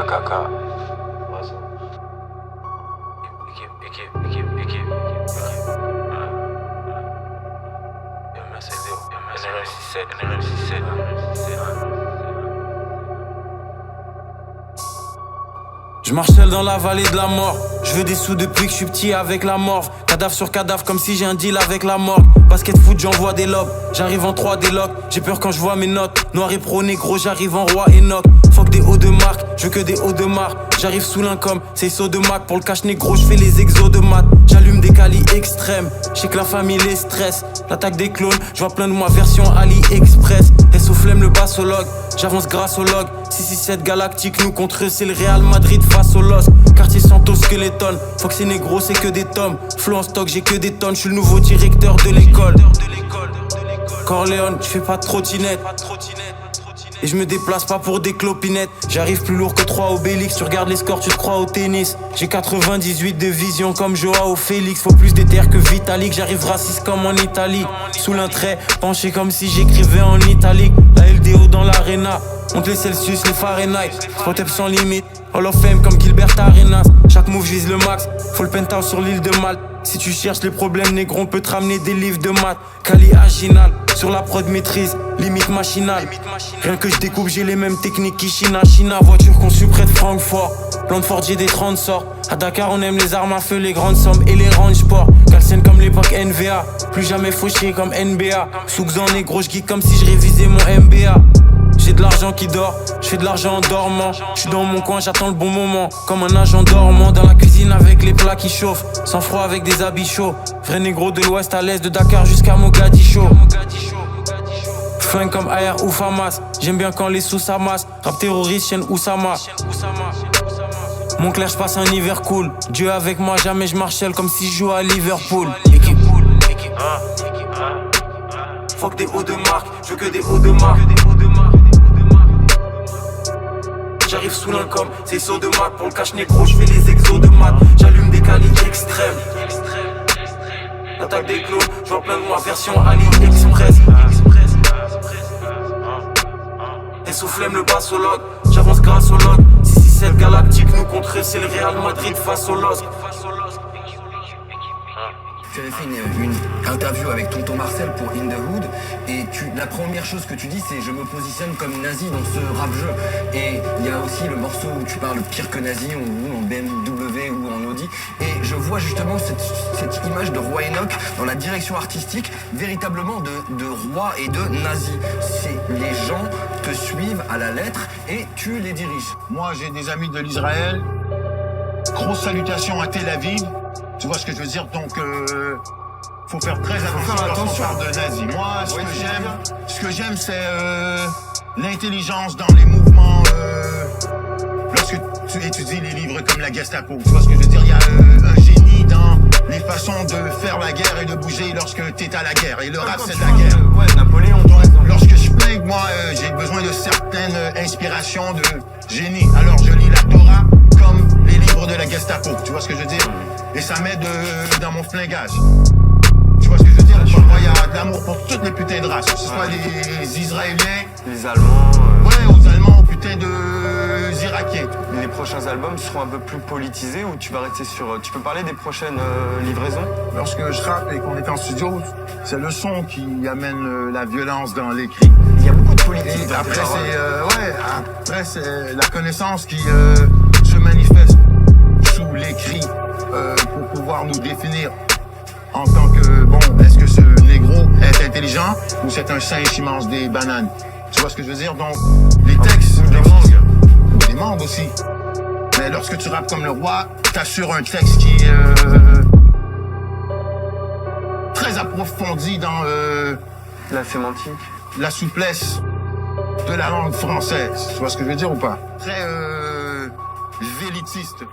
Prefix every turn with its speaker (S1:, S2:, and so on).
S1: KK.
S2: Je marchelle dans la vallée de la mort. Je veux des sous depuis que je suis petit avec la morve. Cadavre sur cadavre comme si j'ai un deal avec la morgue. Basket foot j'envoie des lobes. J'arrive en 3 des locks. J'ai peur quand je vois mes notes. Noir et pro négro j'arrive en roi Enoch. Fuck des hauts de marque, je veux que des hauts de marque. J'arrive sous l'income, c'est saut de Mac. Pour le cash négro je fais les exos de maths. J'allume des calis extrêmes. J'sais que la famille les stresse. L'attaque des clones, je vois plein de moi version AliExpress. S au flemme le bassologue, j'avance grâce au log. 667 galactique, nous contre eux c'est le Real Madrid face au LOSC. Quartier Santos Skeleton, faut que c'est négro c'est que des tomes. Flow en stock j'ai que des tonnes, je suis le nouveau directeur de l'école. Corleone, je fais pas de trottinette. Et je me déplace pas pour des clopinettes. J'arrive plus lourd que 3 Obélix. Tu regardes les scores, tu te crois au tennis. J'ai 98 de vision comme Joao Félix. Faut plus d'éther que Vitalik. J'arrive raciste comme en Italie. Sous l'un trait, penché comme si j'écrivais en italique. La LDO dans l'arena. Monte les Celsius, les Fahrenheit. Spot-up sans limite. Hall of Fame comme Gilbert Arenas. Chaque move vise le max. Faut le penthouse sur l'île de Malte. Si tu cherches les problèmes négro, on peut te ramener des livres de maths. Kali Aginal, sur la prod maîtrise, limite machinale. Rien que je découpe, j'ai les mêmes techniques qu'Ishina China. Voiture conçue près de Francfort. Plan de Ford, j'ai des 30 sorts. À Dakar, on aime les armes à feu, les grandes sommes et les range sport. Calcène comme l'époque NVA. Plus jamais fauché comme NBA. Souks en négro, je geek comme si je révisais mon MBA. J'ai de l'argent qui dort, je fais de l'argent en dormant. Je suis dans mon coin, j'attends le bon moment. Comme un agent dormant dans la cuisine avec les plats qui chauffent. Sans froid avec des habits chauds. Vrai négro de l'ouest à l'est, de Dakar jusqu'à Mogadiscio. Flingue comme Ayer ou Famas. J'aime bien quand les sous s'amassent. Rap terroriste, chaîne Oussama. Mon clair, je passe un hiver cool. Dieu avec moi, jamais je marchelle comme si je jouais à Liverpool. Équipe. Fuck des hauts de marque, je veux que des hauts de marque. J'arrive sous l'income, c'est saut de maths. Pour le cash négro, je fais les exos de maths. J'allume des calis extrêmes. L'attaque des clones, je vois plein de moi version AliExpress. Et sous flemme le bassologue, j'avance grâce au log. 667 galactique, nous contre eux, c'est le Real Madrid face au LOSC.
S3: Tu avais fait une interview avec Tonton Marcel pour In The Hood et la première chose que tu dis c'est je me positionne comme nazi dans ce rap-jeu. Et il y a aussi le morceau où tu parles pire que nazi, on roule en BMW ou en Audi. Et je vois justement cette image de Roi Enoch dans la direction artistique, véritablement de roi et de nazi. C'est les gens te suivent à la lettre et tu les diriges.
S4: Moi j'ai des amis de l'Israël, grosse salutation à Tel Aviv. Tu vois ce que je veux dire, donc faut faire très attention lorsqu'on parle de nazi. Moi, ce que j'aime, c'est l'intelligence dans les mouvements. Lorsque tu étudies les livres comme la Gestapo, tu vois ce que je veux dire, il y a un génie dans les façons de faire la guerre et de bouger lorsque t'es à la guerre. Et le rap, c'est la guerre.
S3: Ouais, Napoléon, par exemple.
S4: Lorsque je flingue, moi, j'ai besoin de certaines inspirations de génie. Alors, je lis la Torah comme les livres de la Gestapo. Tu vois ce que je veux dire? Et ça m'aide dans mon flingage. Tu vois ce que je veux dire? Il y a de l'amour pour toutes les putains de races. Que ce soit les Israéliens,
S3: les Allemands.
S4: Ouais, aux Allemands, aux putains de Irakiens.
S3: Les prochains albums seront un peu plus politisés ou tu vas rester sur... Tu peux parler des prochaines livraisons?
S4: Lorsque je rappe et qu'on est en studio, c'est le son qui amène la violence dans l'écrit.
S3: Il y a beaucoup de politique.
S4: Après c'est la connaissance qui se manifeste sous l'écrit pour pouvoir nous définir en tant que, bon, est-ce que ce négro est intelligent ou c'est un singe qui mange des bananes? Tu vois ce que je veux dire? Donc, les textes... Ou des mangues aussi. Mais lorsque tu rappes comme le roi, t'assures un texte qui est très approfondi dans
S3: la sémantique,
S4: la souplesse de la langue française. Tu vois ce que je veux dire ou pas? Très vélitiste.